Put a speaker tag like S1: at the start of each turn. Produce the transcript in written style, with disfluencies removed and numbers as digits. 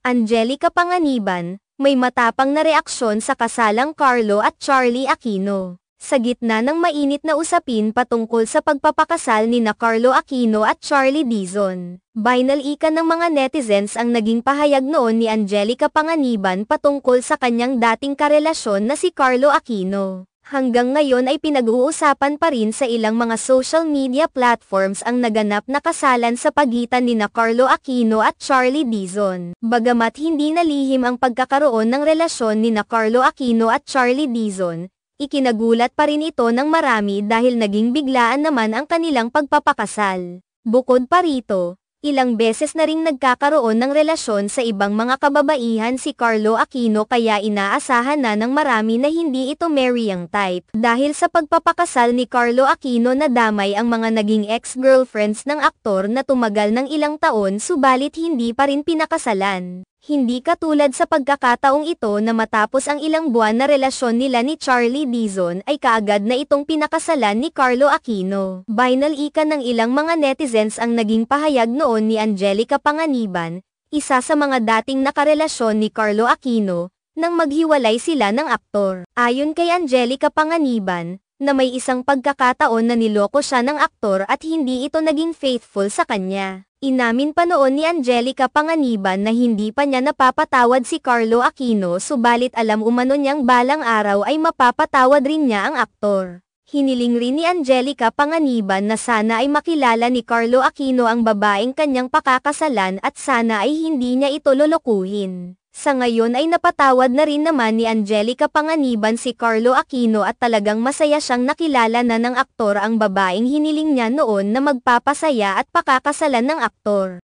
S1: Angelica Panganiban, may matapang na reaksyon sa kasalang Carlo at Charlie Aquino. Sa gitna ng mainit na usapin patungkol sa pagpapakasal ni Carlo Aquino at Charlie Dizon, binalikan ng mga netizens ang naging pahayag noon ni Angelica Panganiban patungkol sa kanyang dating karelasyon na si Carlo Aquino. Hanggang ngayon ay pinag-uusapan pa rin sa ilang mga social media platforms ang naganap na kasalan sa pagitan ni Carlo Aquino at Charlie Dizon. Bagamat hindi nalihim ang pagkakaroon ng relasyon ni Carlo Aquino at Charlie Dizon, ikinagulat pa rin ito ng marami dahil naging biglaan naman ang kanilang pagpapakasal. Bukod pa rito, ilang beses na ring nagkakaroon ng relasyon sa ibang mga kababaihan si Carlo Aquino kaya inaasahan na ng marami na hindi ito marrying type. Dahil sa pagpapakasal ni Carlo Aquino nadamay ang mga naging ex-girlfriends ng aktor na tumagal ng ilang taon subalit hindi pa rin pinakasalan. Hindi katulad sa pagkakataong ito na matapos ang ilang buwan na relasyon nila ni Charlie Dizon ay kaagad na itong pinakasalan ni Carlo Aquino. Binalikan ng ilang mga netizens ang naging pahayag noon ni Angelica Panganiban, isa sa mga dating nakarelasyon ni Carlo Aquino, nang maghiwalay sila ng aktor. Ayon kay Angelica Panganiban, na may isang pagkakataon na niloko siya ng aktor at hindi ito naging faithful sa kanya. Inamin pa noon ni Angelica Panganiban na hindi pa niya napapatawad si Carlo Aquino subalit alam umano niyang balang araw ay mapapatawad rin niya ang aktor. Hiniling rin ni Angelica Panganiban na sana ay makilala ni Carlo Aquino ang babaeng kanyang pakakasalan at sana ay hindi niya ito lolokohin. Sa ngayon ay napatawad na rin naman ni Angelica Panganiban si Carlo Aquino at talagang masaya siyang nakilala na ng aktor ang babaeng hiniling niya noon na magpapasaya at pakakasalan ng aktor.